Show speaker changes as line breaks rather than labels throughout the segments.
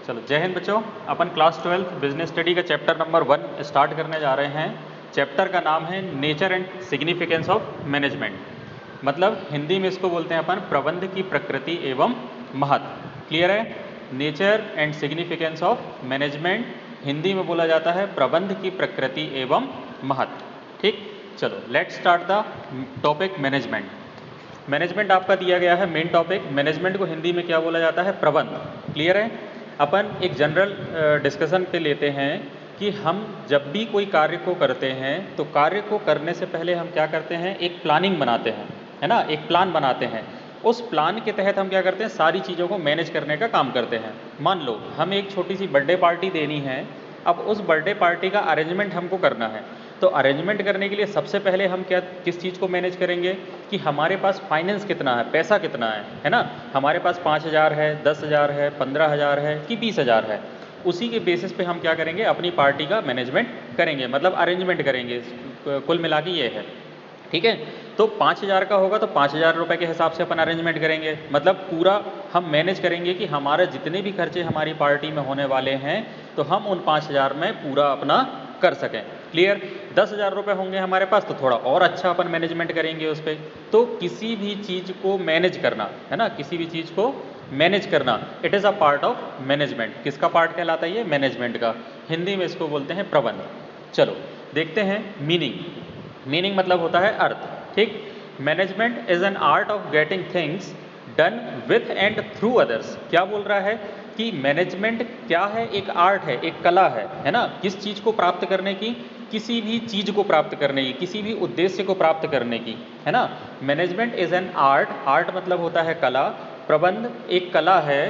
चलो जय हिंद बच्चों। अपन क्लास 12 बिजनेस स्टडी का चैप्टर नंबर 1 स्टार्ट करने जा रहे हैं। चैप्टर का नाम है nature and significance of management. मतलब हिंदी में इसको बोलते हैं अपन प्रबंध की प्रकृति एवं महत्व। क्लियर है? Nature and significance of management Hindi में बोला जाता है प्रबंध की प्रकृति एवं महत्व। ठीक, चलो let's start the topic management. Management आपका दिया गया है मेन टॉपिक। मैनेजमेंट को हिंदी में क्या बोला जाता है? प्रबंध। क्लियर है? अपन एक जनरल डिस्कशन पे लेते हैं कि हम जब भी कोई कार्य को करते हैं तो कार्य को करने से पहले हम क्या करते हैं? एक प्लानिंग बनाते हैं, है ना? एक प्लान बनाते हैं। उस प्लान के तहत हम क्या करते हैं? सारी चीज़ों को मैनेज करने का काम करते हैं। मान लो हमें एक छोटी सी बर्थडे पार्टी देनी है। अब उस बर्थडे पार्टी का अरेंजमेंट हमको करना है, तो अरेंजमेंट करने के लिए सबसे पहले हम किस चीज़ को मैनेज करेंगे कि हमारे पास फाइनेंस कितना है, पैसा कितना है ना? हमारे पास 5,000 है, 10,000 है, 15,000 है कि 20,000 है। उसी के बेसिस पे हम क्या करेंगे? अपनी पार्टी का मैनेजमेंट करेंगे, मतलब अरेंजमेंट करेंगे। कुल मिला के ये है, ठीक है? तो 5,000 का होगा तो 5,000 रुपये के हिसाब से अपन अरेंजमेंट करेंगे। मतलब पूरा हम मैनेज करेंगे कि हमारे जितने भी खर्चे हमारी पार्टी में होने वाले हैं तो हम उन 5,000 में पूरा अपना कर सकें। क्लियर? 10,000 रुपये होंगे हमारे पास तो थोड़ा और अच्छा अपन मैनेजमेंट करेंगे उस पर। तो किसी भी चीज़ को मैनेज करना, है ना, किसी भी चीज़ को मैनेज करना, it is a part of management. किसका पार्ट कहलाता है ये? मैनेजमेंट का। हिंदी में इसको बोलते हैं प्रबंध। चलो देखते हैं मीनिंग। मीनिंग मतलब होता है अर्थ। ठीक, management is an art of getting things done with and through others. क्या बोल रहा है कि मैनेजमेंट क्या है? एक आर्ट है, एक कला है ना? किस चीज़ को प्राप्त करने की? किसी भी चीज़ को प्राप्त करने की, किसी भी उद्देश्य को प्राप्त करने की, है ना? Management is an art. Art मतलब होता है कला। प्रबंध एक कला है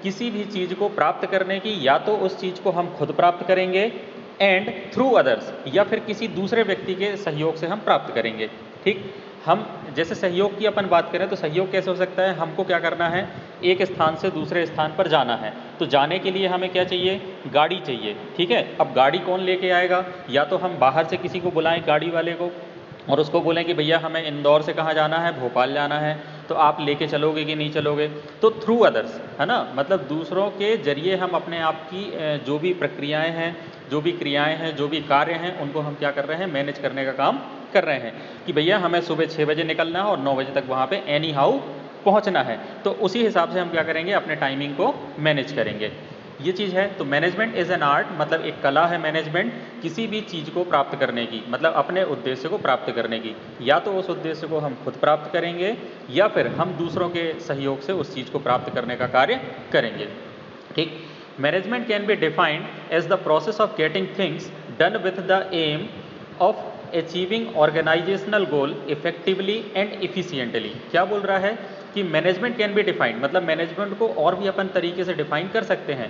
किसी भी चीज़ को प्राप्त करने की, या तो उस चीज़ को हम खुद प्राप्त करेंगे एंड थ्रू अदर्स, या फिर किसी दूसरे व्यक्ति के सहयोग से हम प्राप्त करेंगे। ठीक, हम जैसे सहयोग की अपन बात करें तो सहयोग कैसे हो सकता है? हमको क्या करना है? एक स्थान से दूसरे स्थान पर जाना है, तो जाने के लिए हमें क्या चाहिए? गाड़ी चाहिए। ठीक है, अब गाड़ी कौन लेके आएगा? या तो हम बाहर से किसी को बुलाएं गाड़ी वाले को और उसको बोलें कि भैया हमें इंदौर से कहाँ जाना है? भोपाल जाना है, तो आप लेके चलोगे कि नहीं चलोगे? तो थ्रू अदर्स, है ना? मतलब दूसरों के जरिए हम अपने आप की जो भी प्रक्रियाएं हैं, जो भी क्रियाएं हैं, जो भी कार्य हैं, उनको हम क्या कर रहे हैं? मैनेज करने का काम कर रहे हैं कि भैया हमें सुबह 6 बजे निकलना है और 9 बजे तक वहाँ पे एनी हाउ पहुँचना है। तो उसी हिसाब से हम क्या करेंगे? अपने टाइमिंग को मैनेज करेंगे। ये चीज़ है। तो मैनेजमेंट इज़ एन आर्ट, मतलब एक कला है मैनेजमेंट किसी भी चीज़ को प्राप्त करने की, मतलब अपने उद्देश्य को प्राप्त करने की। या तो उस उद्देश्य को हम खुद प्राप्त करेंगे या फिर हम दूसरों के सहयोग से उस चीज़ को प्राप्त करने का कार्य करेंगे। ठीक, management can be defined as the process of getting things done with the aim of achieving organisational goal effectively and efficiently. क्या बोल रहा है कि मैनेजमेंट कैन बी डिफाइंड, मतलब मैनेजमेंट को और भी अपन तरीके से डिफाइन कर सकते हैं।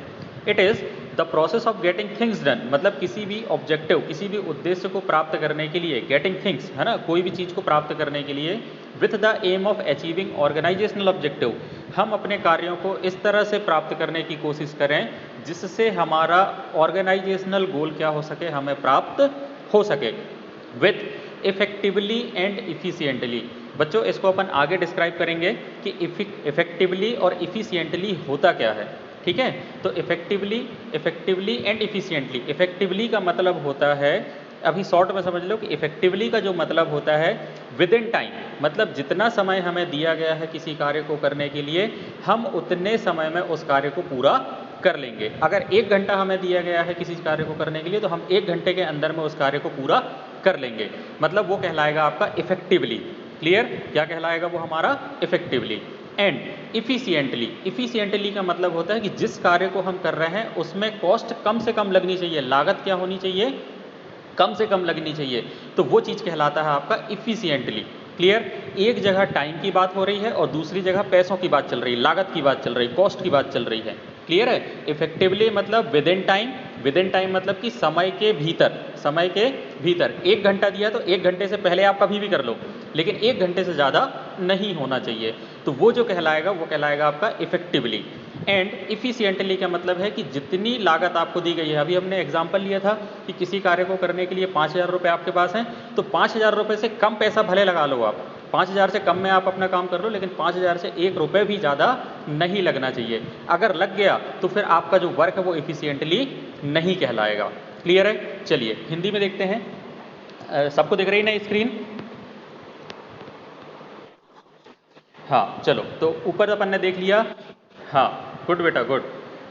It is the process of getting things done, मतलब किसी भी ऑब्जेक्टिव, किसी भी उद्देश्य को प्राप्त करने के लिए, गेटिंग थिंग्स, है ना, कोई भी चीज़ को प्राप्त करने के लिए, with the aim of achieving organisational objective, हम अपने कार्यों को इस तरह से प्राप्त करने की कोशिश करें जिससे हमारा ऑर्गेनाइजेशनल गोल क्या हो सके? हमें प्राप्त हो सके। With effectively and efficiently. बच्चों इसको अपन आगे डिस्क्राइब करेंगे कि इफेक्टिवली और इफिशियंटली होता क्या है। ठीक है, तो इफेक्टिवली एंड इफिशियंटली। इफेक्टिवली का मतलब होता है, अभी शॉर्ट में समझ लो कि इफेक्टिवली का जो मतलब होता है विद इन टाइम, मतलब जितना समय हमें दिया गया है किसी कार्य को करने के लिए, हम उतने समय में उस कार्य को पूरा कर लेंगे। अगर 1 घंटा हमें दिया गया है किसी कार्य को करने के लिए तो हम 1 घंटे के अंदर में उस कार्य को पूरा कर लेंगे, मतलब वो कहलाएगा आपका इफेक्टिवली। क्लियर? क्या कहलाएगा वो हमारा? इफेक्टिवली। And efficiently. इफिशियंटली का मतलब होता है कि जिस कार्य को हम कर रहे हैं उसमें कॉस्ट कम से कम लगनी चाहिए, लागत क्या होनी चाहिए? कम से कम लगनी चाहिए, तो वो चीज़ कहलाता है आपका इफिशियंटली। क्लियर? एक जगह टाइम की बात हो रही है और दूसरी जगह पैसों की बात चल रही है, लागत की बात चल रही है, कॉस्ट की बात चल रही है। क्लियर है? इफेक्टिवली मतलब with in time. With in time मतलब कि समय के भीतर, समय के भीतर। 1 घंटा दिया तो 1 घंटे से पहले आप कभी भी कर लो, लेकिन 1 घंटे से ज़्यादा नहीं होना चाहिए। तो वो जो कहलाएगा वो कहलाएगा आपका इफेक्टिवली। एंड इफिशियंटली का मतलब है कि जितनी लागत आपको दी गई है, अभी हमने एग्जांपल लिया था कि किसी कार्य को करने के लिए 5,000 रुपये आपके पास हैं, तो 5,000 रुपये से कम पैसा भले लगा लो आप, 5,000 से कम में आप अपना काम कर लो, लेकिन 5,000 से 1 रुपये भी ज़्यादा नहीं लगना चाहिए। अगर लग गया तो फिर आपका जो वर्क है वो इफिशियंटली नहीं कहलाएगा। क्लियर है? चलिए हिंदी में देखते हैं। सबको दिख रही है ना स्क्रीन? हाँ चलो, तो ऊपर अपन ने देख लिया। हाँ गुड बेटा good.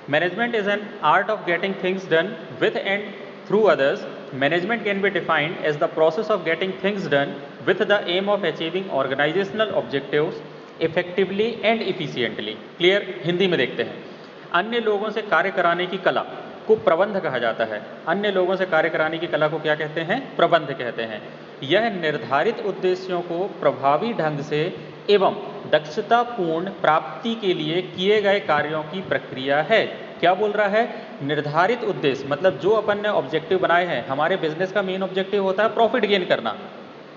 Management is an art of getting things done with and through others. Management can be defined as the process of getting things done with the aim of achieving organisational objectives effectively and efficiently. Clear? Hindi में देखते हैं। अन्य लोगों से कार्य कराने की कला को प्रबंध कहा जाता है। अन्य लोगों से कार्य कराने की कला को क्या कहते हैं? प्रबंध कहते हैं। यह निर्धारित उद्देश्यों को प्रभावी ढंग से एवं दक्षतापूर्ण प्राप्ति के लिए किए गए कार्यों की प्रक्रिया है। क्या बोल रहा है? निर्धारित उद्देश्य मतलब जो अपन ने ऑब्जेक्टिव बनाए हैं। हमारे बिजनेस का मेन ऑब्जेक्टिव होता है प्रॉफिट गेन करना।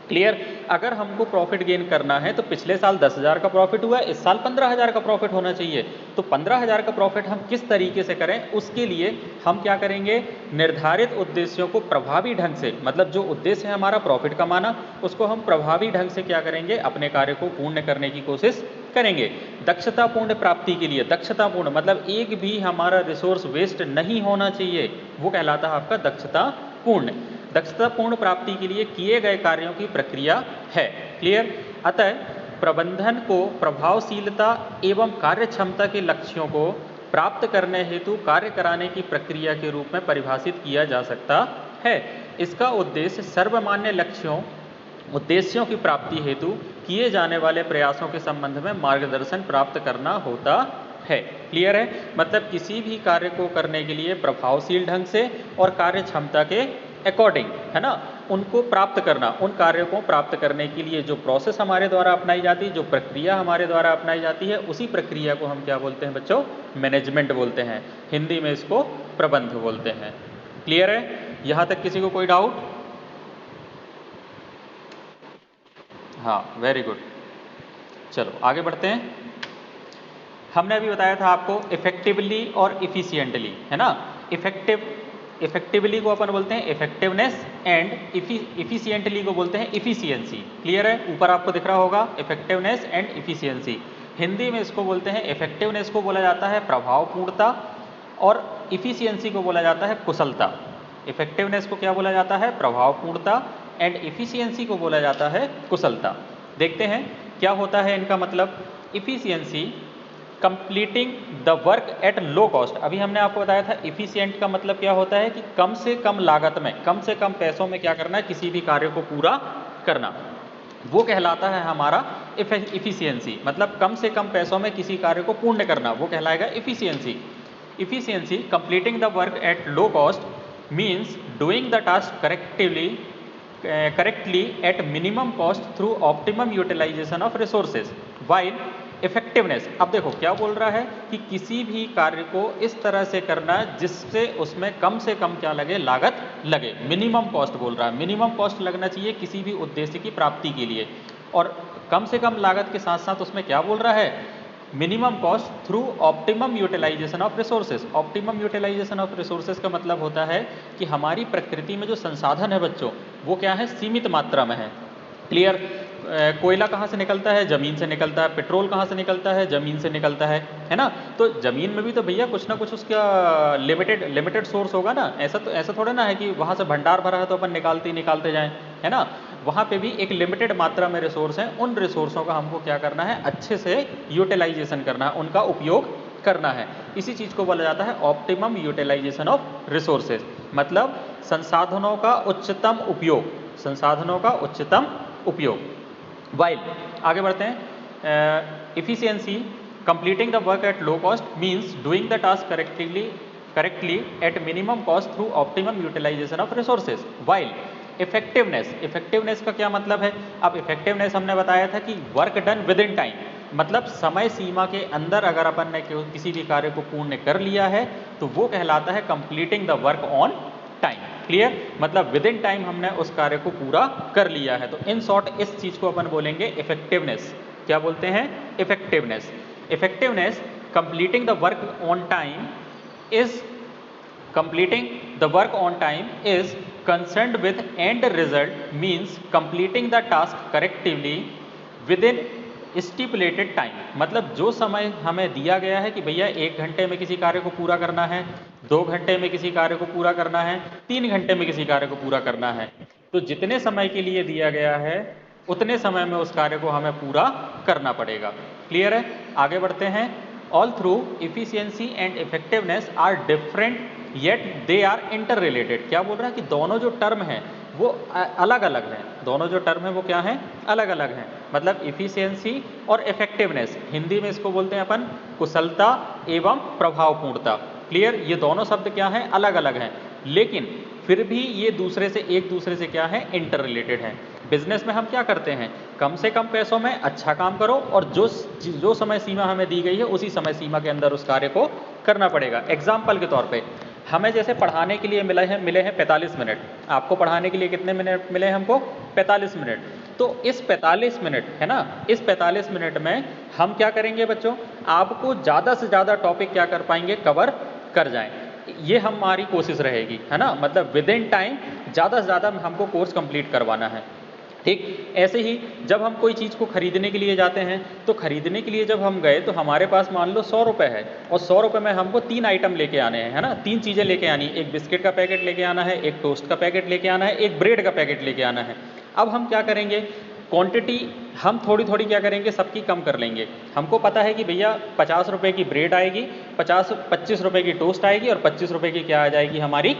क्लियर? अगर हमको प्रॉफिट गेन करना है तो पिछले साल 10,000 का प्रॉफिट हुआ, इस साल 15,000 का प्रॉफिट होना चाहिए। तो 15,000 का प्रॉफिट हम किस तरीके से करें, उसके लिए हम क्या करेंगे? निर्धारित उद्देश्यों को प्रभावी ढंग से, मतलब जो उद्देश्य है हमारा प्रॉफिट कमाना, उसको हम प्रभावी ढंग से क्या करेंगे? अपने कार्य को पूर्ण करने की कोशिश करेंगे। दक्षतापूर्ण प्राप्ति के लिए, दक्षतापूर्ण मतलब एक भी हमारा रिसोर्स वेस्ट नहीं होना चाहिए, वो कहलाता है आपका दक्षतापूर्ण। दक्षतापूर्ण प्राप्ति के लिए किए गए कार्यों की प्रक्रिया है। क्लियर? अतः प्रबंधन को प्रभावशीलता एवं कार्यक्षमता के लक्ष्यों को प्राप्त करने हेतु कार्य कराने की प्रक्रिया के रूप में परिभाषित किया जा सकता है। इसका उद्देश्य सर्वमान्य उद्देश्यों की प्राप्ति हेतु किए जाने वाले प्रयासों के संबंध में मार्गदर्शन प्राप्त करना होता है। क्लियर है? मतलब किसी भी कार्य को करने के लिए प्रभावशील ढंग से और कार्य क्षमता के अकॉर्डिंग, है ना, उनको प्राप्त करना, उन कार्यों को प्राप्त करने के लिए जो प्रोसेस हमारे द्वारा अपनाई जाती है, जो प्रक्रिया हमारे द्वारा अपनाई जाती है, उसी प्रक्रिया को हम क्या बोलते हैं बच्चों? मैनेजमेंट बोलते हैं। हिंदी में इसको प्रबंध बोलते हैं। क्लियर है? यहाँ तक किसी को कोई डाउट? हाँ वेरी गुड। चलो आगे बढ़ते हैं। हमने अभी बताया था आपको इफेक्टिवली और इफिशियंटली, है ना। इफेक्टिवली को अपन बोलते हैं इफेक्टिवनेस एंड इफिशियंटली को बोलते हैं इफिशियंसी। क्लियर है? ऊपर आपको दिख रहा होगा इफेक्टिवनेस एंड इफिशियंसी। हिंदी में इसको बोलते हैं, इफेक्टिवनेस को बोला जाता है प्रभावपूर्णता और इफिशियंसी को बोला जाता है कुशलता। इफेक्टिवनेस को क्या बोला जाता है? प्रभावपूर्णता एंड इफिशियंसी को बोला जाता है कुशलता। देखते हैं क्या होता है इनका मतलब। Efficiency completing the work at low cost. अभी हमने आपको बताया था इफिशियंट का मतलब क्या होता है कि कम से कम लागत में, कम से कम पैसों में क्या करना है? किसी भी कार्य को पूरा करना, वो कहलाता है हमारा इफिशियंसी। मतलब कम से कम पैसों में किसी कार्य को पूर्ण करना, वो कहलाएगा efficiency. Efficiency completing the work at low cost means doing the task correctly at minimum cost through optimum utilisation of resources. While effectiveness, अब देखो क्या बोल रहा है कि किसी भी कार्य को इस तरह से करना जिससे उसमें कम से कम क्या लगे? लागत लगे। मिनिमम कॉस्ट बोल रहा है, मिनिमम कॉस्ट लगना चाहिए किसी भी उद्देश्य की प्राप्ति के लिए। और कम से कम लागत के साथ साथ उसमें क्या बोल रहा है? Minimum cost through optimum utilisation of resources. Optimum utilisation of resources का मतलब होता है कि हमारी प्रकृति में जो संसाधन है बच्चों, वो क्या है? सीमित मात्रा में है। क्लियर? कोयला कहाँ से निकलता है? ज़मीन से निकलता है। पेट्रोल कहाँ से निकलता है? ज़मीन से निकलता है ना। तो ज़मीन में भी तो भैया कुछ ना कुछ उसका लिमिटेड सोर्स होगा ना। ऐसा थोड़ा ना है कि वहाँ से भंडार भरा है तो अपन निकालते जाएं, है ना। वहाँ पे भी एक लिमिटेड मात्रा में रिसोर्स हैं। उन रिसोर्सों का हमको क्या करना है? अच्छे से यूटिलाइजेशन करना है, उनका उपयोग करना है। इसी चीज़ को बोला जाता है ऑप्टिमम यूटिलाइजेशन ऑफ रिसोर्सेज, मतलब संसाधनों का उच्चतम उपयोग, संसाधनों का उच्चतम उपयोग। वाइल आगे बढ़ते हैं। Efficiency completing the work at low cost means doing the task correctly at minimum cost through optimum utilisation of resources. While effectiveness का क्या मतलब है? अब इफेक्टिवनेस हमने बताया था कि work done with in time, मतलब समय सीमा के अंदर अगर अपन ने किसी भी कार्य को पूर्ण कर लिया है तो वो कहलाता है completing the work on time. Clear? मतलब विद इन टाइम हमने उस कार्य को पूरा कर लिया है। तो इन शॉर्ट इस चीज़ को अपन बोलेंगे इफेक्टिवनेस। क्या बोलते हैं? Effectiveness completing the work on time is concerned with end result means completing the task correctly with in stipulated time, मतलब जो समय हमें दिया गया है कि भैया 1 घंटे में किसी कार्य को पूरा करना है, 2 घंटे में किसी कार्य को पूरा करना है, 3 घंटे में किसी कार्य को पूरा करना है, तो जितने समय के लिए दिया गया है उतने समय में उस कार्य को हमें पूरा करना पड़ेगा। क्लियर है? आगे बढ़ते हैं। Although efficiency and effectiveness are different yet they are interrelated. क्या बोल रहा है कि दोनों जो टर्म हैं वो अलग अलग हैं, दोनों जो टर्म है वो क्या है, अलग अलग हैं। मतलब इफिशियंसी और इफेक्टिवनेस, हिंदी में इसको बोलते हैं अपन कुशलता एवं प्रभावपूर्णता। क्लियर? ये दोनों शब्द क्या हैं, अलग अलग हैं, लेकिन फिर भी ये एक दूसरे से क्या है, इंटर रिलेटेड हैं। बिजनेस में हम क्या करते हैं, कम से कम पैसों में अच्छा काम करो और जो समय सीमा हमें दी गई है उसी समय सीमा के अंदर उस कार्य को करना पड़ेगा। एग्जाम्पल के तौर पे हमें जैसे पढ़ाने के लिए मिले हैं 45 मिनट, आपको पढ़ाने के लिए कितने मिनट मिले हैं हमको, 45 मिनट। तो इस 45 मिनट है ना, इस 45 मिनट में हम क्या करेंगे बच्चों, आपको ज़्यादा से ज़्यादा टॉपिक क्या कर पाएंगे, कवर कर जाएं, ये हमारी कोशिश रहेगी, है ना। मतलब विद इन टाइम ज़्यादा से ज़्यादा हमको कोर्स कंप्लीट करवाना है। ठीक ऐसे ही जब हम कोई चीज़ को खरीदने के लिए जाते हैं, तो खरीदने के लिए जब हम गए तो हमारे पास मान लो 100 रुपये है, और 100 रुपये में हमको 3 आइटम लेके आने हैं, है ना, 3 चीज़ें लेके आनी, एक बिस्किट का पैकेट लेके आना है, एक टोस्ट का पैकेट लेके आना है, एक ब्रेड का पैकेट लेके आना है। अब हम क्या करेंगे, क्वांटिटी हम थोड़ी थोड़ी क्या करेंगे, सबकी कम कर लेंगे। हमको पता है कि भैया 50 रुपये की ब्रेड आएगी, 25 रुपये की टोस्ट आएगी और 25 रुपये की क्या आ जाएगी, हमारी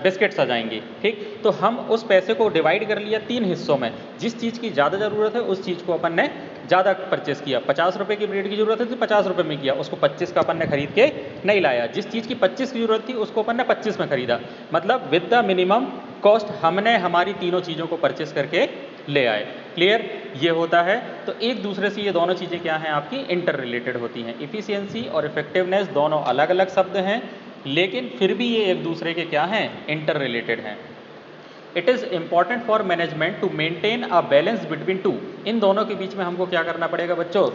बिस्किट्स आ जाएंगी। ठीक, तो हम उस पैसे को डिवाइड कर लिया 3 हिस्सों में, जिस चीज़ की ज़्यादा ज़रूरत है उस चीज़ को अपन ने ज़्यादा परचेस किया। 50 रुपये की ब्रेड की ज़रूरत है तो 50 रुपये में किया, उसको 25 का अपन ने खरीद के नहीं लाया। जिस चीज़ की 25 की ज़रूरत थी उसको अपन ने 25 में खरीदा। मतलब विद द मिनिमम कॉस्ट हमने हमारी तीनों चीज़ों को परचेस करके ले आए। क्लियर? ये होता है। तो एक दूसरे से ये दोनों चीज़ें क्या हैं, आपकी इंटर रिलेटेड होती हैं। इफिशियंसी और इफेक्टिवनेस दोनों अलग अलग शब्द हैं, लेकिन फिर भी ये एक दूसरे के क्या हैं, इंटर रिलेटेड हैं। It is important for management to maintain a balance between two. इन दोनों के बीच में हमको क्या करना पड़ेगा बच्चों,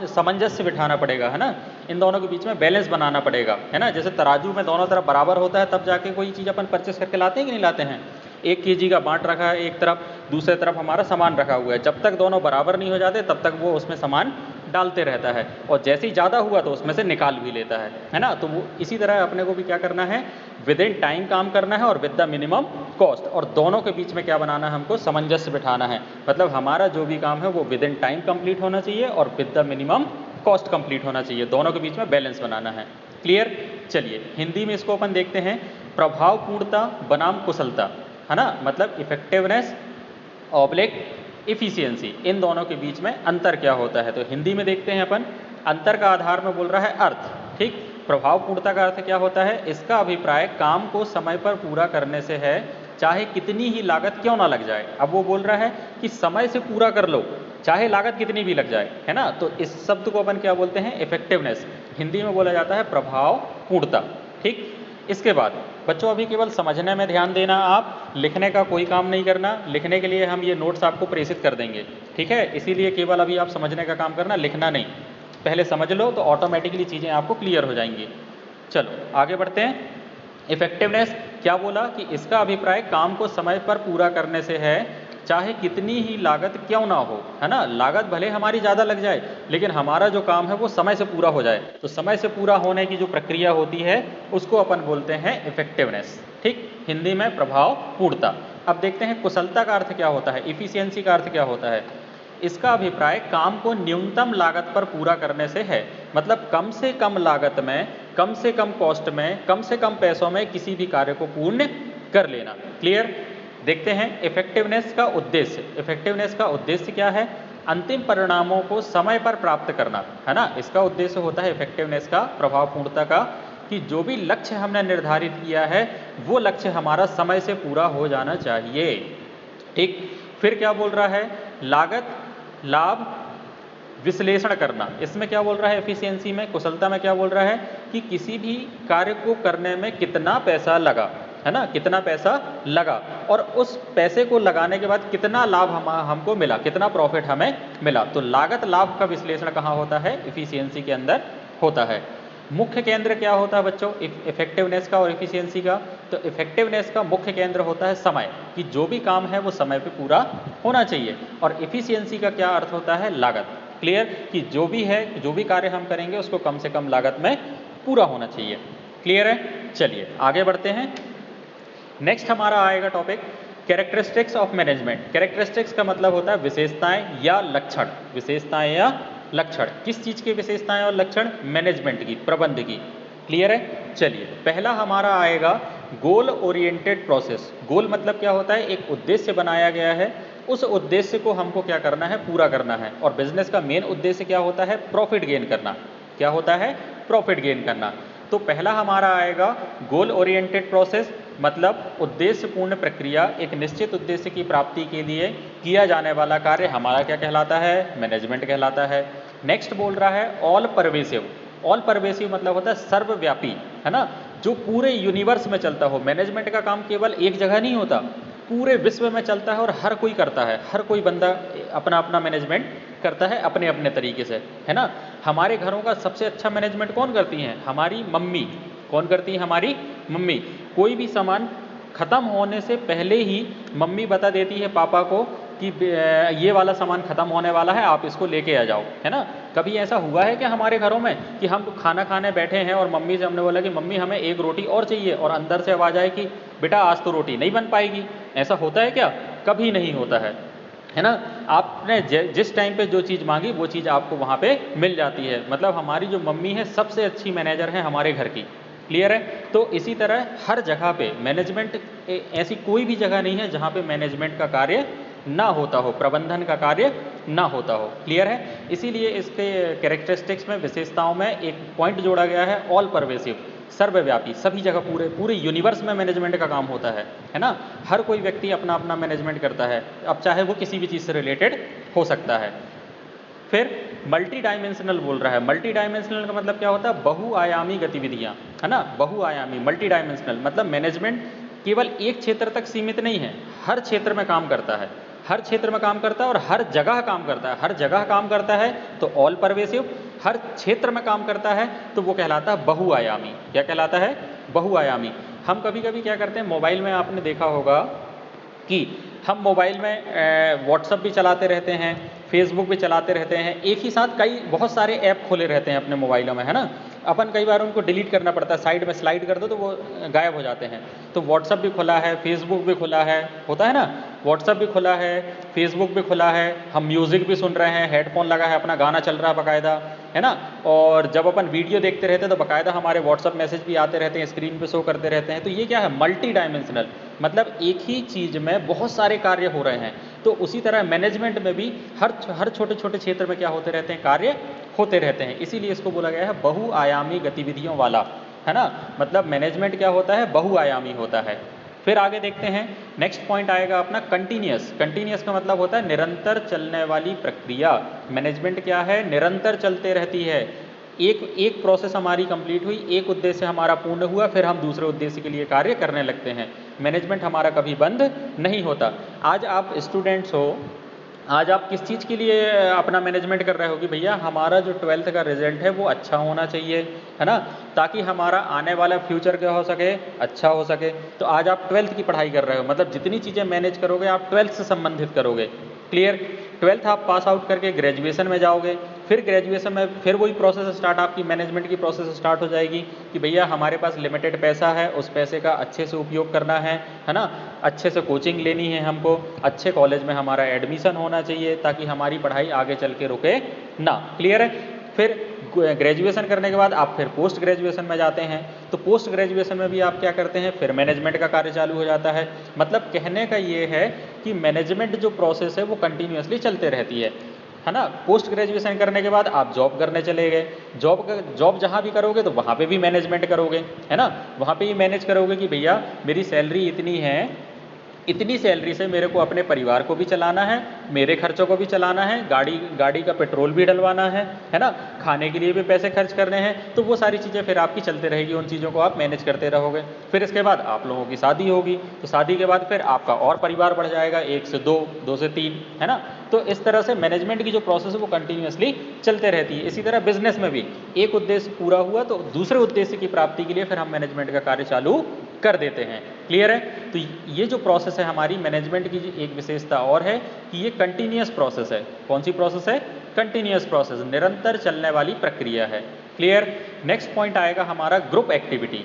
सामंजस्य बिठाना पड़ेगा, है ना। इन दोनों के बीच में बैलेंस बनाना पड़ेगा, है ना। जैसे तराजू में दोनों तरफ बराबर होता है तब जाके कोई चीज़ अपन परचेस करके लाते हैं कि नहीं लाते हैं। 1 kg का बांट रखा है एक तरफ, दूसरे तरफ हमारा सामान रखा हुआ है, जब तक दोनों बराबर नहीं हो जाते तब तक वो उसमें सामान डालते रहता है, और जैसे ही ज़्यादा हुआ तो उसमें से निकाल भी लेता है ना। तो वो इसी तरह अपने को भी क्या करना है, विद इन टाइम काम करना है और विद द मिनिमम कॉस्ट, और दोनों के बीच में क्या बनाना है, हमको सामंजस्य बिठाना है। मतलब हमारा जो भी काम है वो विद इन टाइम कंप्लीट होना चाहिए और with the minimum cost complete होना चाहिए, दोनों के बीच में बैलेंस बनाना है। क्लियर? चलिए हिंदी में इसको अपन देखते हैं, प्रभावपूर्णता बनाम कुशलता, है ना। मतलब इफेक्टिवनेस ऑब्लिक इफिशियंसी, इन दोनों के बीच में अंतर क्या होता है। तो हिंदी में देखते हैं अपन, अंतर का आधार में बोल रहा है अर्थ। ठीक, प्रभावपूर्णता का अर्थ क्या होता है, इसका अभिप्राय काम को समय पर पूरा करने से है, चाहे कितनी ही लागत क्यों ना लग जाए। अब वो बोल रहा है कि समय से पूरा कर लो चाहे लागत कितनी भी लग जाए, है ना। तो इस शब्द को अपन क्या बोलते हैं, इफेक्टिवनेस। हिंदी में बोला जाता है प्रभावपूर्णता। ठीक, इसके बाद बच्चों अभी केवल समझने में ध्यान देना, आप लिखने का कोई काम नहीं करना। लिखने के लिए हम ये नोट्स आपको प्रेषित कर देंगे, ठीक है। इसीलिए केवल अभी आप समझने का काम करना, लिखना नहीं। पहले समझ लो तो ऑटोमेटिकली चीज़ें आपको क्लियर हो जाएंगी। चलो आगे बढ़ते हैं। इफेक्टिवनेस क्या बोला कि इसका अभिप्राय काम को समय पर पूरा करने से है, चाहे कितनी ही लागत क्यों ना हो, है ना। लागत भले हमारी ज़्यादा लग जाए लेकिन हमारा जो काम है वो समय से पूरा हो जाए। तो समय से पूरा होने की जो प्रक्रिया होती है उसको अपन बोलते हैं इफेक्टिवनेस। ठीक, हिंदी में प्रभावपूर्णता। अब देखते हैं कुशलता का अर्थ क्या होता है, इफिशियंसी का अर्थ क्या होता है। इसका अभिप्राय काम को न्यूनतम लागत पर पूरा करने से है। मतलब कम से कम लागत में, कम से कम कॉस्ट में, कम से कम पैसों में किसी भी कार्य को पूर्ण कर लेना। क्लियर? देखते हैं इफेक्टिवनेस का उद्देश्य। इफेक्टिवनेस का उद्देश्य क्या है, अंतिम परिणामों को समय पर प्राप्त करना, है ना। इसका उद्देश्य होता है इफेक्टिवनेस का, प्रभावपूर्णता का, कि जो भी लक्ष्य हमने निर्धारित किया है वो लक्ष्य हमारा समय से पूरा हो जाना चाहिए। ठीक, फिर क्या बोल रहा है, लागत लाभ विश्लेषण करना। इसमें क्या बोल रहा है, एफिशिएंसी में, कुशलता में क्या बोल रहा है कि किसी भी कार्य को करने में कितना पैसा लगा, है ना, कितना पैसा लगा और उस पैसे को लगाने के बाद कितना लाभ हमको मिला, कितना प्रॉफिट हमें मिला। तो लागत लाभ का विश्लेषण कहाँ होता है, एफिशिएंसी के अंदर होता है। मुख्य केंद्र क्या होता है बच्चों इफेक्टिवनेस का और इफिशियंसी का? तो इफेक्टिवनेस का मुख्य केंद्र होता है समय, कि जो भी काम है वो समय पे पूरा होना चाहिए। और इफिशियंसी का क्या अर्थ होता है? लागत। क्लियर? कि जो भी है, जो भी कार्य हम करेंगे उसको कम से कम लागत में पूरा होना चाहिए। क्लियर है? चलिए आगे बढ़ते हैं। नेक्स्ट हमारा आएगा topic characteristics of management. Characteristics का मतलब होता है विशेषताएं या लक्षण। विशेषताएं या लक्षण, किस चीज़ की विशेषताएं और लक्षण? मैनेजमेंट की, प्रबंध की। क्लियर है? चलिए पहला हमारा आएगा गोल ओरिएंटेड प्रोसेस। गोल मतलब क्या होता है? एक उद्देश्य बनाया गया है, उस उद्देश्य को हमको क्या करना है? पूरा करना है। और बिजनेस का मेन उद्देश्य क्या होता है? प्रॉफिट गेन करना। क्या होता है? प्रॉफिट गेन करना। तो पहला हमारा आएगा गोल ओरिएंटेड प्रोसेस, मतलब उद्देश्यपूर्ण प्रक्रिया। एक निश्चित उद्देश्य की प्राप्ति के लिए किया जाने वाला कार्य हमारा क्या कहलाता है? मैनेजमेंट कहलाता है। नेक्स्ट बोल रहा है ऑल परवेसिव। ऑल परवेसिव मतलब होता है सर्वव्यापी, है ना, जो पूरे यूनिवर्स में चलता हो। मैनेजमेंट का काम केवल एक जगह नहीं होता, पूरे विश्व में चलता है और हर कोई करता है। हर कोई बंदा अपना अपना मैनेजमेंट करता है अपने अपने तरीके से, है ना। हमारे घरों का सबसे अच्छा मैनेजमेंट कौन करती हैं? हमारी मम्मी। कौन करती है? हमारी मम्मी। कोई भी सामान ख़त्म होने से पहले ही मम्मी बता देती है पापा को कि ये वाला सामान ख़त्म होने वाला है, आप इसको लेके आ जाओ, है ना। कभी ऐसा हुआ है कि हमारे घरों में कि हम खाना खाने बैठे हैं और मम्मी से हमने बोला कि मम्मी हमें एक रोटी और चाहिए, और अंदर से आवाज़ आए कि बेटा आज तो रोटी नहीं बन पाएगी? ऐसा होता है क्या? कभी नहीं होता है ना। आपने जिस टाइम पे जो चीज़ मांगी वो चीज़ आपको वहाँ पे मिल जाती है। मतलब हमारी जो मम्मी है सबसे अच्छी मैनेजर है हमारे घर की। क्लियर है? तो इसी तरह हर जगह पे मैनेजमेंट, ऐसी कोई भी जगह नहीं है जहाँ पे मैनेजमेंट का कार्य ना होता हो, प्रबंधन का कार्य ना होता हो। क्लियर है? इसीलिए इसके कैरेक्टरिस्टिक्स में, विशेषताओं में एक पॉइंट जोड़ा गया है ऑल परवेसिव, सर्वव्यापी। सभी जगह पूरे पूरे यूनिवर्स में मैनेजमेंट का काम होता है ना। हर कोई व्यक्ति अपना अपना मैनेजमेंट करता है, अब चाहे वो किसी भी चीज़ से रिलेटेड हो सकता है। फिर मल्टी डायमेंशनल बोल रहा है। मल्टी डायमेंशनल का मतलब क्या होता है? बहुआयामी गतिविधियाँ, है ना। बहुआयामी, मल्टी डायमेंशनल मतलब मैनेजमेंट केवल एक क्षेत्र तक सीमित नहीं है, हर क्षेत्र में काम करता है। हर क्षेत्र में काम करता है और हर जगह काम करता है। हर जगह काम करता है तो ऑल परवेसिव, हर क्षेत्र में काम करता है तो वो कहलाता है बहुआयामी। क्या कहलाता है? बहुआयामी। हम कभी कभी क्या करते हैं, मोबाइल में आपने देखा होगा कि हम मोबाइल में व्हाट्सअप भी चलाते रहते हैं, फेसबुक भी चलाते रहते हैं, एक ही साथ कई बहुत सारे ऐप खोले रहते हैं अपने मोबाइलों में, है ना। अपन कई बार उनको डिलीट करना पड़ता है, साइड में स्लाइड कर दो तो वो गायब हो जाते हैं। तो व्हाट्सअप भी खुला है, फेसबुक भी खुला है, होता है ना। व्हाट्सअप भी खुला है, फेसबुक भी खुला है, हम म्यूज़िक भी सुन रहे हैं, हेडफोन लगा है, अपना गाना चल रहा है बाकायदा, है ना। और जब अपन वीडियो देखते रहते हैं तो बाकायदा हमारे व्हाट्सअप मैसेज भी आते रहते हैं, स्क्रीन पे शो करते रहते हैं। तो ये क्या है? मल्टी डायमेंशनल, मतलब एक ही चीज़ में बहुत सारे कार्य हो रहे हैं। तो उसी तरह मैनेजमेंट में भी हर छोटे छोटे क्षेत्र में क्या होते रहते हैं? कार्य होते रहते हैं। इसीलिए इसको बोला गया है बहुआयामी गतिविधियों वाला, है ना। मतलब मैनेजमेंट क्या होता है? बहुआयामी होता है। फिर आगे देखते हैं, नेक्स्ट पॉइंट आएगा अपना कंटिन्यूअस। कंटिन्यूअस का मतलब होता है निरंतर चलने वाली प्रक्रिया। मैनेजमेंट क्या है? निरंतर चलते रहती है। एक प्रोसेस हमारी कंप्लीट हुई, एक उद्देश्य हमारा पूर्ण हुआ, फिर हम दूसरे उद्देश्य के लिए कार्य करने लगते हैं। मैनेजमेंट हमारा कभी बंद नहीं होता। आज आप स्टूडेंट्स हो, आज आप किस चीज़ के लिए अपना मैनेजमेंट कर रहे हो कि भैया हमारा जो 12th का रिजल्ट है वो अच्छा होना चाहिए, है ना, ताकि हमारा आने वाला फ्यूचर क्या हो सके? अच्छा हो सके। तो आज आप 12th की पढ़ाई कर रहे हो, मतलब जितनी चीज़ें मैनेज करोगे आप 12th से संबंधित करोगे। क्लियर? 12th आप पास आउट करके ग्रेजुएशन में जाओगे, फिर ग्रेजुएशन में फिर वही प्रोसेस स्टार्ट, आपकी मैनेजमेंट की प्रोसेस स्टार्ट हो जाएगी कि भैया हमारे पास लिमिटेड पैसा है, उस पैसे का अच्छे से उपयोग करना है ना। अच्छे से कोचिंग लेनी है हमको, अच्छे कॉलेज में हमारा एडमिशन होना चाहिए ताकि हमारी पढ़ाई आगे चल के रुके ना। क्लियर है? फिर ग्रेजुएशन करने के बाद आप फिर पोस्ट ग्रेजुएशन में जाते हैं, तो पोस्ट ग्रेजुएशन में भी आप क्या करते हैं? फिर मैनेजमेंट का कार्य चालू हो जाता है। मतलब कहने का ये है कि मैनेजमेंट जो प्रोसेस है वो कंटिन्यूअसली चलते रहती है ना। पोस्ट ग्रेजुएशन करने के बाद आप जॉब करने चले गए, जॉब जहाँ भी करोगे तो वहाँ पे भी मैनेजमेंट करोगे, है ना। वहाँ पे ही मैनेज करोगे कि भैया मेरी सैलरी इतनी है इतनी सैलरी से मेरे को अपने परिवार को भी चलाना है, मेरे खर्चों को भी चलाना है, गाड़ी का पेट्रोल भी डलवाना है ना, खाने के लिए भी पैसे खर्च करने हैं, तो वो सारी चीज़ें फिर आपकी चलते रहेगी, उन चीज़ों को आप मैनेज करते रहोगे। फिर इसके बाद आप लोगों की शादी होगी, तो शादी के बाद फिर आपका और परिवार बढ़ जाएगा, 1 से 2, 2 से 3, है ना। तो इस तरह से मैनेजमेंट की जो प्रोसेस है वो कंटिन्यूसली चलते रहती है। इसी तरह बिजनेस में भी एक उद्देश्य पूरा हुआ तो दूसरे उद्देश्य की प्राप्ति के लिए फिर हम मैनेजमेंट का कार्य चालू कर देते हैं। क्लियर है? तो ये जो प्रोसेस है हमारी मैनेजमेंट की एक विशेषता और है कि ये कंटिन्यूअस प्रोसेस है। कौन सी प्रोसेस है? कंटिन्यूअस प्रोसेस, निरंतर चलने वाली प्रक्रिया है। क्लियर? नेक्स्ट पॉइंट आएगा हमारा ग्रुप एक्टिविटी।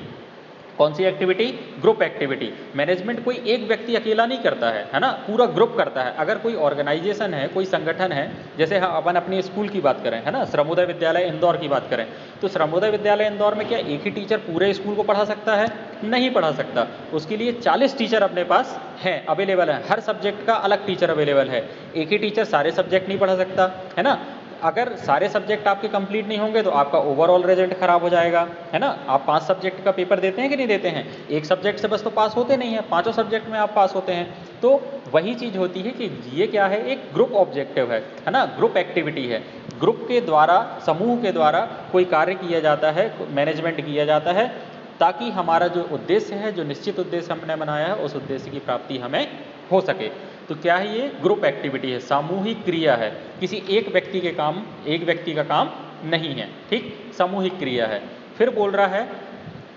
कौन सी एक्टिविटी? Group activity. मैनेजमेंट कोई एक व्यक्ति अकेला नहीं करता है ना, पूरा ग्रुप करता है। अगर कोई ऑर्गेनाइजेशन है, कोई संगठन है, जैसे हम अपन अपने स्कूल की बात करें, है ना, श्रमोदय विद्यालय इंदौर की बात करें, तो श्रमोदय विद्यालय इंदौर में क्या एक ही टीचर पूरे स्कूल को पढ़ा सकता है? नहीं पढ़ा सकता। उसके लिए 40 टीचर अपने पास हैं, अवेलेबल है, हर सब्जेक्ट का अलग टीचर अवेलेबल है। एक ही टीचर सारे सब्जेक्ट नहीं पढ़ा सकता, है ना। अगर सारे सब्जेक्ट आपके कंप्लीट नहीं होंगे तो आपका ओवरऑल रिजल्ट खराब हो जाएगा, है ना। आप 5 सब्जेक्ट का पेपर देते हैं कि नहीं देते हैं? एक सब्जेक्ट से बस तो पास होते नहीं है, 5 सब्जेक्ट में आप पास होते हैं। तो वही चीज़ होती है कि ये क्या है, एक ग्रुप ऑब्जेक्टिव है ना, ग्रुप एक्टिविटी है। ग्रुप के द्वारा, समूह के द्वारा कोई कार्य किया जाता है, मैनेजमेंट किया जाता है, ताकि हमारा जो उद्देश्य है, जो निश्चित उद्देश्य हमने बनाया है, उस उद्देश्य की प्राप्ति हमें हो सके। तो क्या है ये? ग्रुप एक्टिविटी है, सामूहिक क्रिया है, किसी एक व्यक्ति का काम नहीं है, ठीक, सामूहिक क्रिया है। फिर बोल रहा है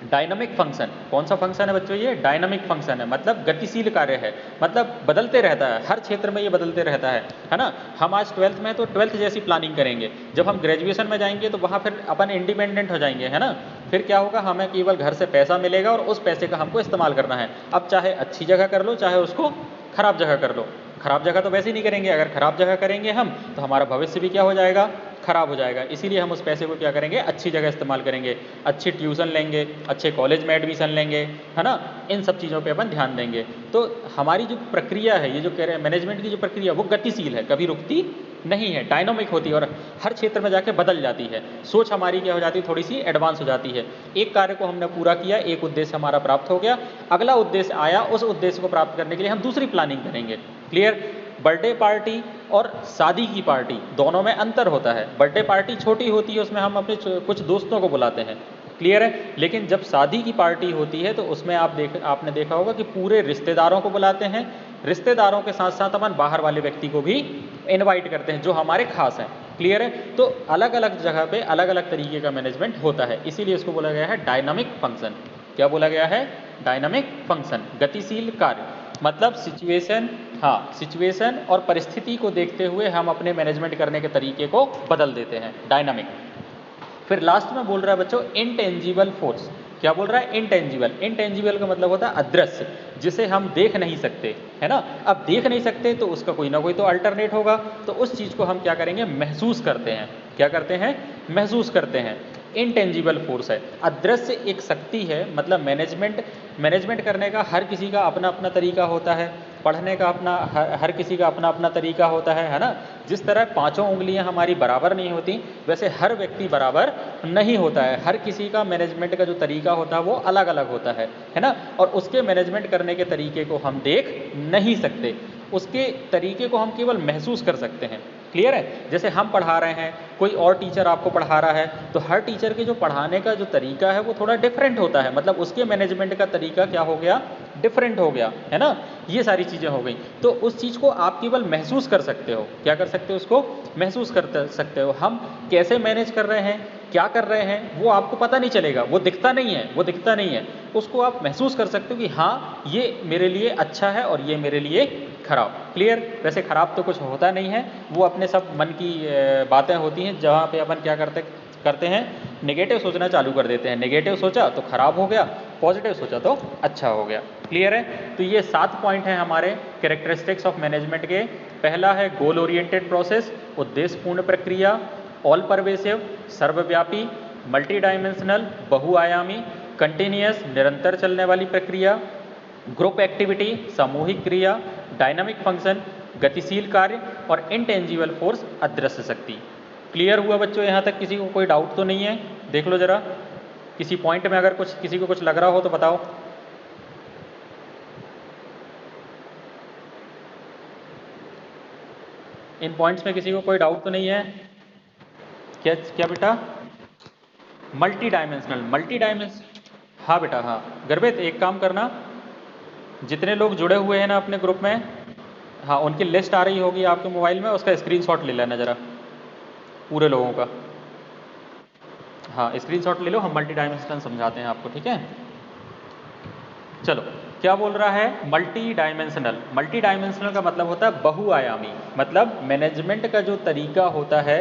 डायनामिक फंक्शन। कौन सा फंक्शन है बच्चों? ये डायनामिक फंक्शन है, मतलब गतिशील कार्य है, मतलब बदलते रहता है, हर क्षेत्र में ये बदलते रहता है ना। हम आज 12th में तो 12th जैसी प्लानिंग करेंगे, जब हम ग्रेजुएशन में जाएंगे तो वहाँ फिर अपन इंडिपेंडेंट हो जाएंगे, है ना। फिर क्या होगा, हमें केवल घर से पैसा मिलेगा और उस पैसे का हमको इस्तेमाल करना है। अब चाहे अच्छी जगह कर लो, चाहे उसको खराब जगह कर लो। खराब जगह तो वैसे ही नहीं करेंगे, अगर खराब जगह करेंगे हम तो हमारा भविष्य भी क्या हो जाएगा, खराब हो जाएगा। इसीलिए हम उस पैसे को क्या करेंगे, अच्छी जगह इस्तेमाल करेंगे, अच्छी ट्यूशन लेंगे, अच्छे कॉलेज में एडमिशन लेंगे, है ना, इन सब चीज़ों पे अपन ध्यान देंगे। तो हमारी जो प्रक्रिया है, ये जो कह रहे हैं मैनेजमेंट की जो प्रक्रिया, वो गतिशील है, कभी रुकती नहीं है, डायनामिक होती है और हर क्षेत्र में जाके बदल जाती है। सोच हमारी क्या हो जाती है, थोड़ी सी एडवांस हो जाती है। एक कार्य को हमने पूरा किया, एक उद्देश्य हमारा प्राप्त हो गया, अगला उद्देश्य आया, उस उद्देश्य को प्राप्त करने के लिए हम दूसरी प्लानिंग करेंगे। क्लियर? बर्थडे पार्टी और शादी की पार्टी दोनों में अंतर होता है। बर्थडे पार्टी छोटी होती है, उसमें हम अपने कुछ दोस्तों को बुलाते हैं, क्लियर है। लेकिन जब शादी की पार्टी होती है तो उसमें आपने देखा होगा कि पूरे रिश्तेदारों को बुलाते हैं, रिश्तेदारों के साथ साथ अपन बाहर वाले व्यक्ति को भी इनवाइट करते हैं जो हमारे खास हैं, क्लियर है। तो अलग अलग जगह पे अलग अलग तरीके का मैनेजमेंट होता है, इसीलिए इसको बोला गया है डायनामिक फंक्शन। क्या बोला गया है? डायनामिक फंक्शन, गतिशील कार्य। मतलब सिचुएशन और परिस्थिति को देखते हुए हम अपने मैनेजमेंट करने के तरीके को बदल देते हैं, डायनामिक। फिर लास्ट में बोल रहा है बच्चों इंटेंजिबल फोर्स। क्या बोल रहा है? इंटेंजिबल। इंटेंजिबल का मतलब होता है अदृश्य, जिसे हम देख नहीं सकते, है ना। अब देख नहीं सकते तो उसका कोई ना कोई तो अल्टरनेट होगा, तो उस चीज़ को हम क्या करेंगे, महसूस करते हैं। क्या करते हैं? महसूस करते हैं। इंटेंजिबल फोर्स है, अदृश्य एक शक्ति है। मतलब मैनेजमेंट करने का हर किसी का अपना अपना तरीका होता है, पढ़ने का अपना हर किसी का अपना अपना तरीका होता है ना। जिस तरह 5 उंगलियां हमारी बराबर नहीं होती, वैसे हर व्यक्ति बराबर नहीं होता है। हर किसी का मैनेजमेंट का जो तरीका होता है वो अलग अलग होता है ना। और उसके मैनेजमेंट करने के तरीके को हम देख नहीं सकते, उसके तरीके को हम केवल महसूस कर सकते हैं। क्लियर है? जैसे हम पढ़ा रहे हैं, कोई और टीचर आपको पढ़ा रहा है, तो हर टीचर के जो पढ़ाने का जो तरीका है वो थोड़ा डिफरेंट होता है, मतलब उसके मैनेजमेंट का तरीका क्या हो गया, डिफरेंट हो गया, है ना। ये सारी चीज़ें हो गई, तो उस चीज़ को आप केवल महसूस कर सकते हो। क्या कर सकते हो? उसको महसूस कर सकते हो। हम कैसे मैनेज कर रहे हैं, क्या कर रहे हैं, वो आपको पता नहीं चलेगा, वो दिखता नहीं है, उसको आप महसूस कर सकते हो कि हाँ ये मेरे लिए अच्छा है और ये मेरे लिए खराब। क्लियर? वैसे खराब तो कुछ होता नहीं है, वो अपने सब मन की बातें होती हैं, जहाँ पे अपन क्या करते हैं, नेगेटिव सोचना चालू कर देते हैं। नेगेटिव सोचा तो खराब हो गया, पॉजिटिव सोचा तो अच्छा हो गया। क्लियर है? तो ये 7 पॉइंट हैं हमारे कैरेक्टरिस्टिक्स ऑफ मैनेजमेंट के। पहला है गोल ओरिएंटेड प्रोसेस, उद्देश्यपूर्ण प्रक्रिया, ऑल परवेसिव, सर्वव्यापी, मल्टी डायमेंशनल, बहुआयामी, कंटिन्यूअस, निरंतर चलने वाली प्रक्रिया, ग्रुप एक्टिविटी, सामूहिक क्रिया, डायनामिक फंक्शन, गतिशील कार्य, और इंटेंजिबल फोर्स, अदृश्य शक्ति। क्लियर हुआ बच्चों? यहाँ तक किसी को कोई डाउट तो नहीं है? देख लो जरा, किसी पॉइंट में अगर किसी को कुछ लग रहा हो तो बताओ। इन पॉइंट्स में किसी को कोई डाउट तो नहीं है? क्या क्या बेटा? Multi dimensional. हाँ बेटा हाँ। गर्भित एक काम करना, जितने लोग जुड़े हुए हैं ना अपने ग्रुप में, हाँ उनकी लिस्ट आ रही होगी आपके मोबाइल में, उसका स्क्रीनशॉट ले लेना ज़रा पूरे लोगों का। हाँ स्क्रीनशॉट ले लो, हम मल्टी डायमेंशनल समझाते हैं आपको, ठीक है? चलो क्या बोल रहा है? मल्टी डायमेंशनल का मतलब होता है बहुआयामी। मतलब मैनेजमेंट का जो तरीका होता है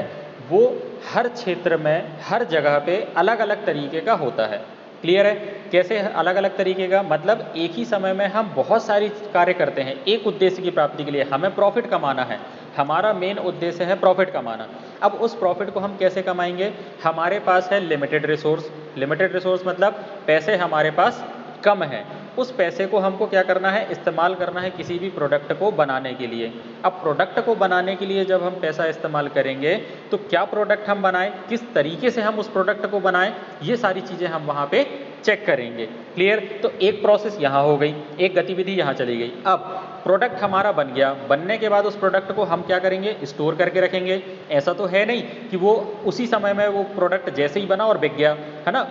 वो हर क्षेत्र में हर जगह पे अलग अलग तरीके का होता है। क्लियर है? कैसे अलग अलग तरीके का? मतलब एक ही समय में हम बहुत सारी कार्य करते हैं एक उद्देश्य की प्राप्ति के लिए। हमें प्रॉफिट कमाना है, हमारा मेन उद्देश्य है प्रॉफिट कमाना। अब उस प्रॉफिट को हम कैसे कमाएंगे? हमारे पास है लिमिटेड रिसोर्स मतलब पैसे हमारे पास कम है। उस पैसे को हमको क्या करना है? इस्तेमाल करना है किसी भी प्रोडक्ट को बनाने के लिए। अब प्रोडक्ट को बनाने के लिए जब हम पैसा इस्तेमाल करेंगे तो क्या प्रोडक्ट हम बनाएं, किस तरीके से हम उस प्रोडक्ट को बनाएं, ये सारी चीज़ें हम वहाँ पे चेक करेंगे। क्लियर? तो एक प्रोसेस यहाँ हो गई, एक गतिविधि यहाँ चली गई। अब प्रोडक्ट हमारा बन गया, बनने के बाद उस प्रोडक्ट को हम क्या करेंगे? स्टोर करके रखेंगे। ऐसा तो है नहीं कि वो उसी समय में वो प्रोडक्ट जैसे ही बना और बिक गया, है ना?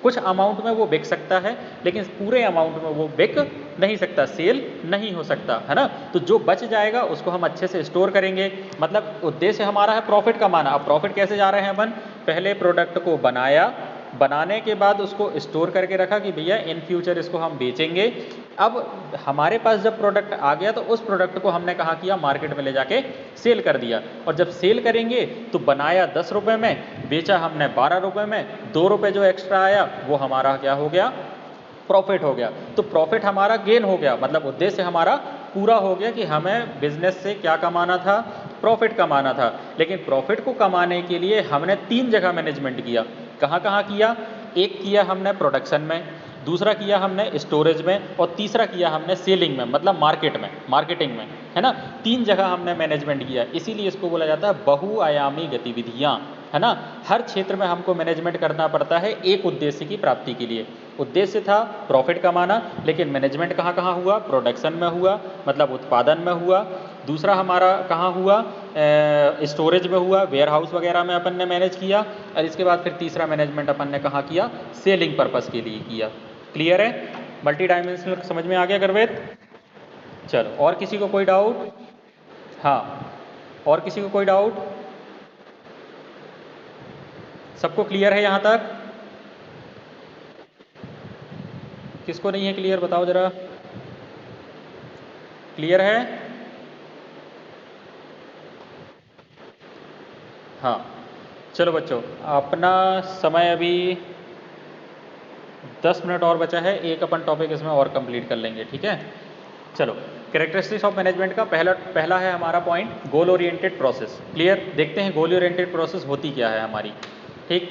कुछ अमाउंट में वो बिक सकता है, लेकिन पूरे अमाउंट में वो बिक नहीं सकता, सेल नहीं हो सकता, है ना? तो जो बच जाएगा उसको हम अच्छे से स्टोर करेंगे। मतलब उद्देश्य हमारा है प्रॉफिट कमाना। अब प्रॉफिट कैसे जा रहे हैं अपन? पहले प्रोडक्ट को बनाया, बनाने के बाद उसको स्टोर करके रखा कि भैया इन फ्यूचर इसको हम बेचेंगे। अब हमारे पास जब प्रोडक्ट आ गया तो उस प्रोडक्ट को हमने कहाँ किया? मार्केट में ले जाके सेल कर दिया। और जब सेल करेंगे तो बनाया 10 रुपये में, बेचा हमने 12 रुपये में, 2 रुपये जो एक्स्ट्रा आया वो हमारा क्या हो गया? प्रॉफिट हो गया। तो प्रॉफिट हमारा गेन हो गया, मतलब उद्देश्य हमारा पूरा हो गया कि हमें बिजनेस से क्या कमाना था? प्रॉफिट कमाना था। लेकिन प्रॉफिट को कमाने के लिए हमने 3 जगह मैनेजमेंट किया। कहाँ कहाँ किया? एक किया हमने प्रोडक्शन में, दूसरा किया हमने स्टोरेज में, और तीसरा किया हमने सेलिंग में, मतलब मार्केटिंग में, है ना? 3 जगह हमने मैनेजमेंट किया। इसीलिए इसको बोला जाता है बहुआयामी गतिविधियाँ, है ना? हर क्षेत्र में हमको मैनेजमेंट करना पड़ता है एक उद्देश्य की प्राप्ति के लिए। उद्देश्य था प्रॉफिट कमाना, लेकिन मैनेजमेंट कहाँ कहाँ हुआ? प्रोडक्शन में हुआ, मतलब उत्पादन में हुआ। दूसरा हमारा कहाँ हुआ? स्टोरेज में हुआ, वेयर हाउस वगैरह में अपन ने मैनेज किया। और इसके बाद फिर तीसरा मैनेजमेंट अपन ने कहाँ किया? सेलिंग पर्पस के लिए किया। क्लियर है? मल्टी डायमेंशनल समझ में आ गया गर्वेद? चलो, और किसी को कोई डाउट? हाँ, और किसी को कोई डाउट? सबको क्लियर है यहाँ तक? किसको नहीं है क्लियर? बताओ जरा। क्लियर है? हाँ चलो बच्चों, अपना समय अभी 10 मिनट और बचा है। एक अपन टॉपिक इसमें और कंप्लीट कर लेंगे, ठीक है? चलो, कैरेक्टरिस्टिक्स ऑफ मैनेजमेंट का पहला है हमारा पॉइंट गोल ओरिएंटेड प्रोसेस। क्लियर? देखते हैं गोल ओरिएंटेड प्रोसेस होती क्या है हमारी। ठीक,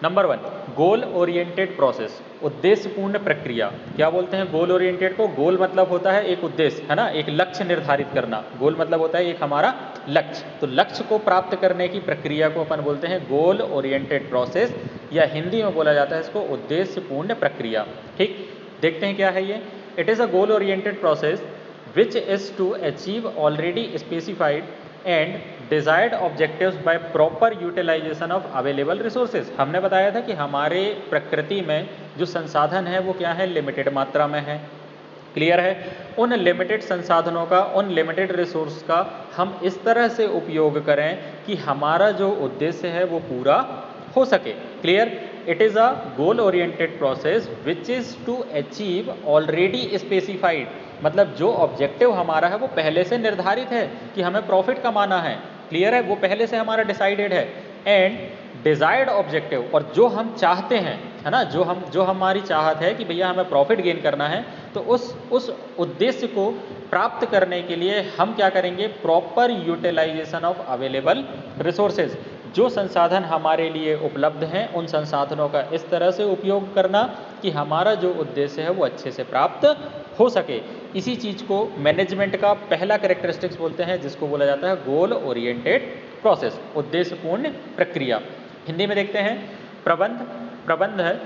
नंबर 1 गोल ओरिएंटेड प्रोसेस, उद्देश्यपूर्ण प्रक्रिया। क्या बोलते हैं गोल ओरिएंटेड को? गोल मतलब होता है एक उद्देश्य, है ना? एक लक्ष्य निर्धारित करना। गोल मतलब होता है एक हमारा लक्ष्य। तो लक्ष्य को प्राप्त करने की प्रक्रिया को अपन बोलते हैं गोल ओरिएंटेड प्रोसेस, या हिंदी में बोला जाता है इसको उद्देश्यपूर्ण प्रक्रिया। ठीक, देखते हैं क्या है ये। It is a goal oriented process which is to achieve already specified and desired objectives by proper utilisation of available resources. हमने बताया था कि हमारे प्रकृति में जो संसाधन है वो क्या है? लिमिटेड मात्रा में है। क्लियर है? उन लिमिटेड संसाधनों का, उन लिमिटेड रिसोर्स का हम इस तरह से उपयोग करें कि हमारा जो उद्देश्य है वो पूरा हो सके। Clear? It is a goal oriented process which is to achieve already specified, मतलब जो ऑब्जेक्टिव हमारा है वो पहले से निर्धारित है कि हमें प्रॉफिट कमाना है। क्लियर है? वो पहले से हमारा डिसाइडेड है। एंड डिजायर्ड ऑब्जेक्टिव, और जो हम चाहते हैं, है ना, जो हमारी चाहत है कि भैया हमें प्रॉफिट गेन करना है, तो उस उद्देश्य को प्राप्त करने के लिए हम क्या करेंगे? Proper utilisation of available resources. जो संसाधन हमारे लिए उपलब्ध हैं उन संसाधनों का इस तरह से उपयोग करना कि हमारा जो उद्देश्य है वो अच्छे से प्राप्त हो सके। इसी चीज़ को मैनेजमेंट का पहला कैरेक्टरिस्टिक्स बोलते हैं, जिसको बोला जाता है गोल ओरिएंटेड प्रोसेस, उद्देश्यपूर्ण प्रक्रिया। हिंदी में देखते हैं प्रबंध है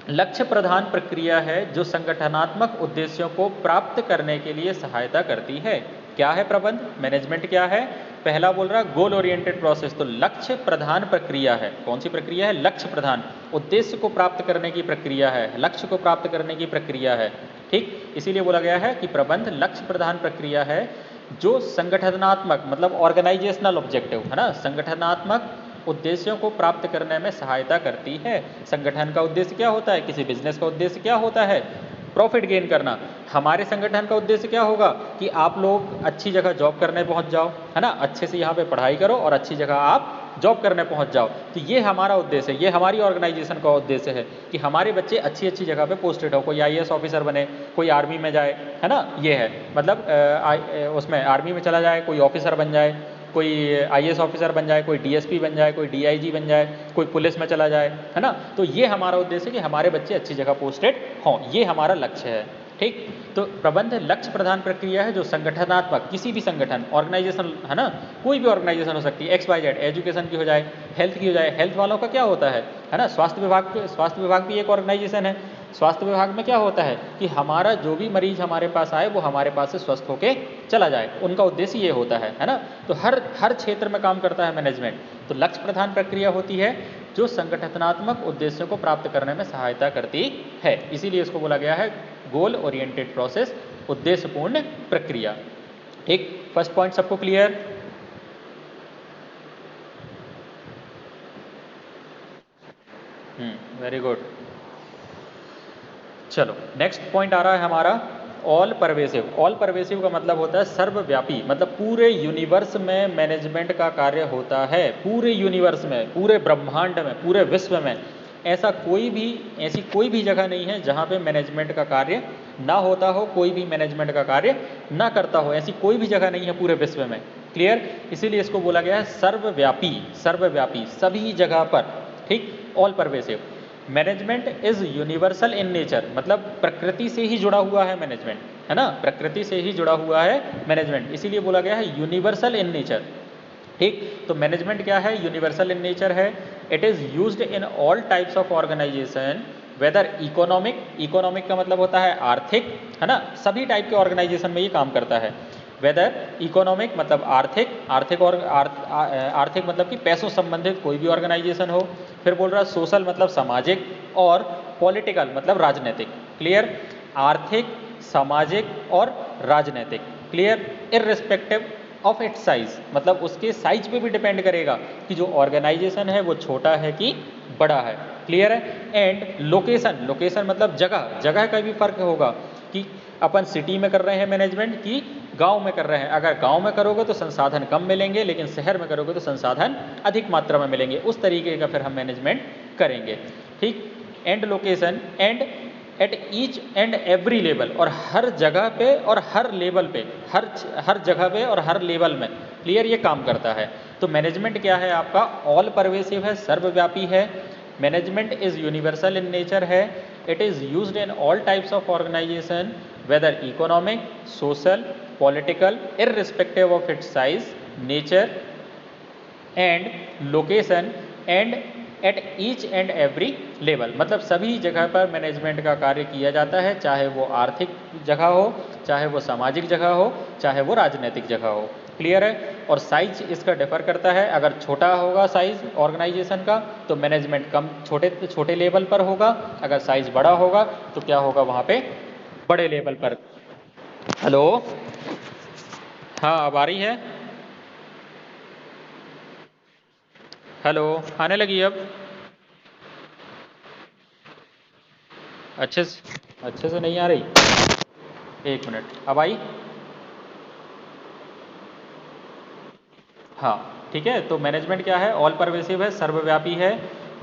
लक्ष्य प्रधान प्रक्रिया है जो संगठनात्मक उद्देश्यों को प्राप्त करने के लिए सहायता करती है। क्या है प्रबंध, मैनेजमेंट क्या है? पहला बोल रहा है गोल ओरिएंटेड प्रोसेस, तो लक्ष्य प्रधान प्रक्रिया है। कौन सी प्रक्रिया है? लक्ष्य प्रधान, उद्देश्य को प्राप्त करने की प्रक्रिया है, लक्ष्य को प्राप्त करने की प्रक्रिया है। ठीक, इसीलिए बोला गया है कि प्रबंध लक्ष्य प्रधान प्रक्रिया है जो संगठनात्मक मतलब ऑर्गेनाइजेशनल ऑब्जेक्टिव है ना, संगठनात्मक उद्देश्यों को प्राप्त करने में सहायता करती है। संगठन का उद्देश्य क्या होता है? किसी बिजनेस का उद्देश्य क्या होता है? प्रॉफिट गेन करना। हमारे संगठन का उद्देश्य क्या होगा कि आप लोग अच्छी जगह जॉब करने पहुंच जाओ, है ना, अच्छे से यहाँ पे पढ़ाई करो और अच्छी जगह आप जॉब करने पहुंच जाओ। तो ये हमारा उद्देश्य है, ये हमारी ऑर्गेनाइजेशन का उद्देश्य है कि हमारे बच्चे अच्छी अच्छी जगह पे पोस्टेड हो, कोई आईएएस ऑफिसर बने, कोई आर्मी में जाए, है ना, ये है मतलब उसमें आर्मी में चला जाए, कोई ऑफिसर बन जाए, कोई आईएएस ऑफिसर बन जाए, कोई डीएसपी बन जाए, कोई डीआईजी बन जाए, कोई पुलिस में चला जाए, है ना। तो ये हमारा उद्देश्य है कि हमारे बच्चे अच्छी जगह पोस्टेड हों, ये हमारा लक्ष्य है। ठीक, तो प्रबंध लक्ष्य प्रधान प्रक्रिया है जो संगठनात्मक, किसी भी संगठन ऑर्गेनाइजेशन, है ना, कोई भी ऑर्गेनाइजेशन हो सकती है, XYZ, एजुकेशन की हो जाए, हेल्थ की हो जाए, हेल्थ वालों का क्या होता है ना, स्वास्थ्य विभाग भी एक ऑर्गेनाइजेशन है। स्वास्थ्य विभाग में क्या होता है कि हमारा जो भी मरीज हमारे पास आए वो हमारे पास से स्वस्थ होके चला जाए, उनका उद्देश्य ये होता है ना। तो हर क्षेत्र में काम करता है मैनेजमेंट। तो लक्ष्य प्रधान प्रक्रिया होती है जो संगठनात्मक उद्देश्यों को प्राप्त करने में सहायता करती है, इसीलिए इसको बोला गया है गोल ओरिएंटेड प्रोसेस, उद्देश्यपूर्ण प्रक्रिया। ठीक, फर्स्ट पॉइंट सबको क्लियर? Very good. चलो नेक्स्ट पॉइंट आ रहा है हमारा ऑल परवेसिव। ऑल परवेसिव का मतलब होता है सर्वव्यापी, मतलब पूरे यूनिवर्स में मैनेजमेंट का कार्य होता है, पूरे यूनिवर्स में, पूरे ब्रह्मांड में, पूरे विश्व में ऐसी कोई भी जगह नहीं है जहाँ पे मैनेजमेंट का कार्य ना होता हो, कोई भी मैनेजमेंट का कार्य ना करता हो, ऐसी कोई भी जगह नहीं है पूरे विश्व में। क्लियर? इसीलिए इसको बोला गया है सर्वव्यापी, सर्वव्यापी सभी जगह पर। ठीक, all pervasive. Management is universal in nature, मतलब प्रकृति से ही जुड़ा हुआ है मैनेजमेंट, है ना, प्रकृति से ही जुड़ा हुआ है मैनेजमेंट, इसीलिए बोला गया है यूनिवर्सल इन नेचर। ठीक, तो मैनेजमेंट क्या है? यूनिवर्सल इन नेचर है। It is used in all types of organisation, whether economic, economic का मतलब होता है आर्थिक, है ना, सभी टाइप के ऑर्गेनाइजेशन में ये काम करता है। वेदर इकोनॉमिक मतलब आर्थिक, आर्थिक मतलब कि पैसों संबंधित कोई भी ऑर्गेनाइजेशन हो। फिर बोल रहा है सोशल मतलब सामाजिक, और पॉलिटिकल मतलब राजनीतिक। क्लियर? आर्थिक, सामाजिक और राजनीतिक। Clear? Irrespective of its size, मतलब उसके साइज पे भी डिपेंड करेगा कि जो ऑर्गेनाइजेशन है वो छोटा है कि बड़ा है। क्लियर है? एंड लोकेशन, लोकेशन मतलब जगह, जगह का भी फर्क होगा कि अपन सिटी में कर रहे हैं मैनेजमेंट कि गांव में कर रहे हैं। अगर गांव में करोगे तो संसाधन कम मिलेंगे, लेकिन शहर में करोगे तो संसाधन अधिक मात्रा में मिलेंगे, उस तरीके का फिर हम मैनेजमेंट करेंगे। ठीक, and location and at each and every level, और हर जगह पे और हर लेवल पे, हर जगह पे और हर लेवल में। क्लियर? ये काम करता है। तो मैनेजमेंट क्या है आपका? ऑल परवेसिव है, सर्वव्यापी है। Management is universal in nature है। It is used in all types of organisation, whether economic, social, political, irrespective of its size, nature and location and at each and every level, मतलब सभी जगह पर management का कार्य किया जाता है, चाहे वो आर्थिक जगह हो, चाहे वो सामाजिक जगह हो, चाहे वो राजनीतिक जगह हो। क्लियर है? और साइज इसका डिफर करता है। अगर छोटा होगा साइज ऑर्गेनाइजेशन का तो मैनेजमेंट कम छोटे लेवल पर होगा, अगर साइज बड़ा होगा तो क्या होगा वहाँ पे? बड़े लेवल पर। हेलो, हाँ अब आ रही है? हेलो, आने लगी अब? अच्छे से नहीं आ रही? एक मिनट, अब आई? हाँ ठीक है। तो मैनेजमेंट क्या है? ऑल परवेसिव है, सर्वव्यापी है।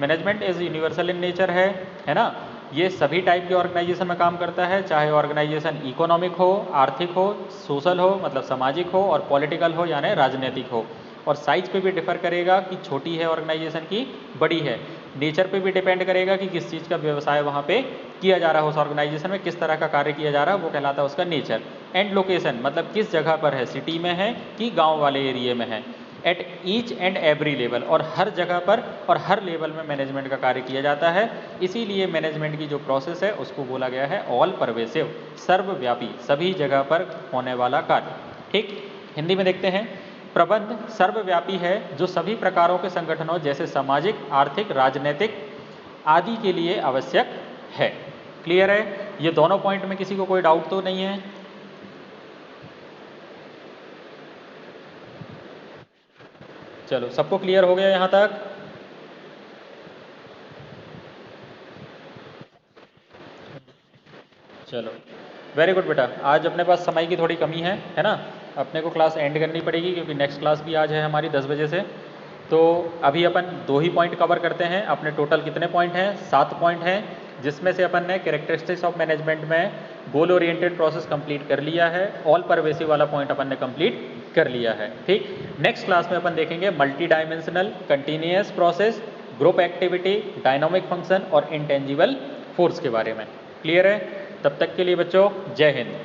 Management is universal in nature है ना। ये सभी टाइप के ऑर्गेनाइजेशन में काम करता है, चाहे ऑर्गेनाइजेशन इकोनॉमिक हो, आर्थिक हो, सोशल हो मतलब सामाजिक हो, और पॉलिटिकल हो यानी राजनीतिक हो। और साइज पे भी डिफर करेगा कि छोटी है ऑर्गेनाइजेशन की बड़ी है। नेचर पे भी डिपेंड करेगा कि किस चीज़ का व्यवसाय वहाँ पे किया जा रहा है, उस ऑर्गेनाइजेशन में किस तरह का कार्य किया जा रहा है, वो कहलाता है उसका नेचर। एंड लोकेशन मतलब किस जगह पर है, सिटी में है कि गाँव वाले एरिए में है। Eight each and every level, और हर जगह पर और हर लेवल में मैनेजमेंट का कार्य किया जाता है। इसीलिए मैनेजमेंट की जो प्रोसेस है उसको बोला गया है ऑल परवेसिव, सर्वव्यापी, सभी जगह पर होने वाला कार्य। ठीक, हिंदी में देखते हैं। प्रबंध सर्वव्यापी है जो सभी प्रकारों के संगठनों जैसे सामाजिक, आर्थिक, राजनीतिक आदि के लिए आवश्यक है। क्लियर है? ये दोनों पॉइंट में किसी को कोई डाउट तो नहीं है? चलो, सबको क्लियर हो गया यहाँ तक? चलो, वेरी गुड बेटा। आज अपने पास समय की थोड़ी कमी है ना? अपने को क्लास एंड करनी पड़ेगी क्योंकि नेक्स्ट क्लास भी आज है हमारी 10 बजे से। तो अभी अपन 2 ही पॉइंट कवर करते हैं। अपने टोटल कितने पॉइंट हैं? 7 पॉइंट हैं, जिसमें से अपन ने कैरेक्टरिस्टिक्स ऑफ मैनेजमेंट में गोल ओरिएंटेड प्रोसेस कंप्लीट कर लिया है। ऑल परवेसिव वाला पॉइंट अपन ने कंप्लीट कर लिया है। ठीक, नेक्स्ट क्लास में अपन देखेंगे multi dimensional continuous process, group activity, dynamic function और इंटेंजिबल फोर्स के बारे में। क्लियर है? तब तक के लिए बच्चों, जय हिंद।